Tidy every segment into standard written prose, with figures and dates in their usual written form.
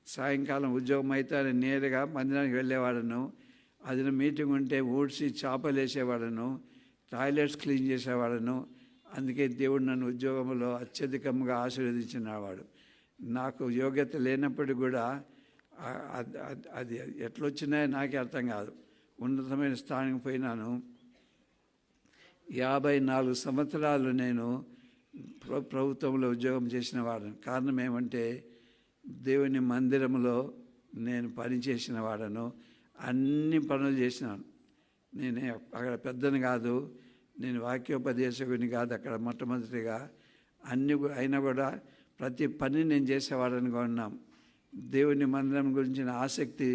సాయంకాలం ఉద్యోగం అయితే నేరుగా మందిరానికి వెళ్ళేవాడను. అది మీటింగ్ ఉంటే ఊడ్చి చేపలు వేసేవాడను, టాయిలెట్స్ క్లీన్ చేసేవాడను. అందుకే దేవుడు నన్ను ఉద్యోగంలో అత్యధికంగా ఆశీర్వదించినవాడు. నాకు యోగ్యత లేనప్పటికీ కూడా అది ఎట్లొచ్చినాయో నాకే అర్థం కాదు. ఉన్నతమైన స్థానానికి పోయినాను. 54 సంవత్సరాలు నేను ప్రభుత్వంలో ఉద్యోగం చేసిన వాడను. కారణం ఏమంటే దేవుని మందిరంలో నేను పనిచేసిన వాడను, అన్ని పనులు చేసినాను. నేను అక్కడ పెద్దని కాదు, నేను వాక్యోపదేశకుని కాదు అక్కడ మొట్టమొదటిగా. అయినా కూడా ప్రతి పని నేను చేసేవాడని ఉన్నాం. దేవుని మందిరం గురించిన ఆసక్తి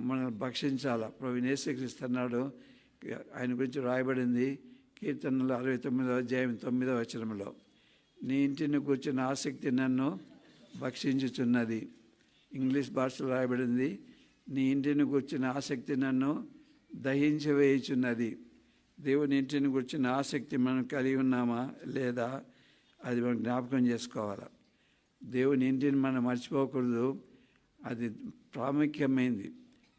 మనం భక్షించాలి. ప్రభువు యేసుక్రీస్తు అన్నాడు, ఆయన గురించి రాయబడింది కీర్తనలు 69వ అధ్యాయం 9వ వచనంలో, నీ ఇంటిని కూర్చున్న ఆసక్తి నన్ను భక్షించుచున్నది. ఇంగ్లీష్ భాషలో రాయబడింది, నీ ఇంటిని కూర్చున్న ఆసక్తి నన్ను దహించవేయుచున్నది. దేవుని ఇంటిని కూర్చున్న ఆసక్తి మనం కలిగి ఉన్నామా లేదా, అది మనం జ్ఞాపకం చేసుకోవాలి. దేవుని ఇంటిని మనం మర్చిపోకూడదు, అది ప్రాముఖ్యమైంది.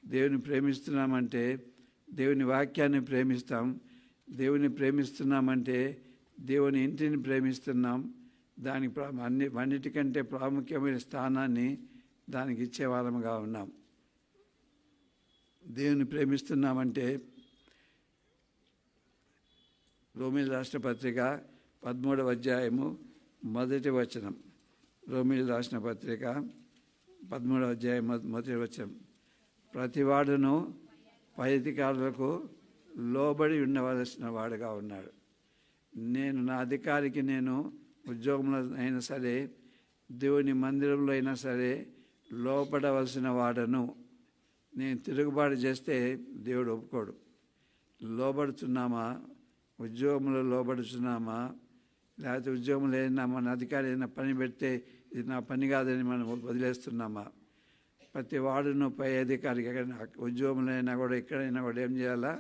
దేవుని ప్రేమిస్తున్నామంటే దేవుని వాక్యాన్ని ప్రేమిస్తాం. దేవుని ప్రేమిస్తున్నామంటే దేవుని ఇంటిని ప్రేమిస్తున్నాం. దానికి అన్నిటికంటే ప్రాముఖ్యమైన స్థానాన్ని దానికి ఇచ్చేవారముగా ఉన్నాం. దేవుని ప్రేమిస్తున్నామంటే రోమీయుల రాసిన పత్రిక 13వ అధ్యాయము 1వ వచనం. రోమీయులు రాసిన పత్రిక 13వ అధ్యాయం 1వ వచనం, ప్రతివాడును పై అధికారులకు లోబడి ఉండవలసిన వాడుగా ఉన్నాడు. నేను నా అధికారికి నేను ఉద్యోగంలో అయినా సరే, దేవుని మందిరంలో అయినా సరే లోపడవలసిన వాడను. నేను తిరుగుబాటు చేస్తే దేవుడు ఒప్పుకోడు. లోబడుతున్నామా, ఉద్యోగంలో లోబడుతున్నామా, లేకపోతే ఉద్యోగంలో ఏదైనా మన అధికారి ఏదైనా పని పెడితే ఇది నా పని కాదని మనం వదిలేస్తున్నామా? ప్రతి వాడును పై అధికారికి ఎక్కడైనా ఉద్యోగంలో అయినా కూడా ఎక్కడైనా కూడా ఏం చేయాలా?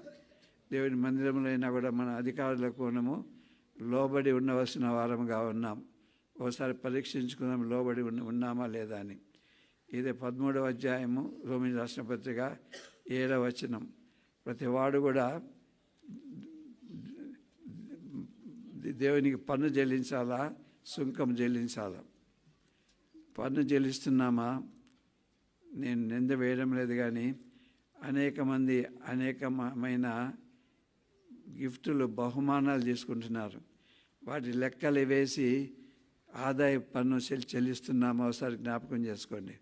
దేవుని మందిరంలో అయినా కూడా మన అధికారులకు మనము లోబడి ఉండవలసిన వారముగా ఉన్నాం. ఒకసారి పరీక్షించుకుందాం, లోబడి ఉన్నామా లేదా అని. ఇదే 13వ అధ్యాయము రోమీయుల రాసిన పత్రిక 7వ వచనం. ప్రతి వాడు కూడా దేవునికి పన్ను చెల్లించాలా, సుంకం చెల్లించాలా? పన్ను చెల్లిస్తున్నామా? నేను నింద వేయడం లేదు, కానీ అనేక మంది అనేకమైన గిఫ్టులు బహుమానాలు తీసుకుంటున్నారు. వాటి లెక్కలు వేసి ఆదాయ పన్ను చెల్లిస్తున్నామా ఒకసారి జ్ఞాపకం చేసుకోండి.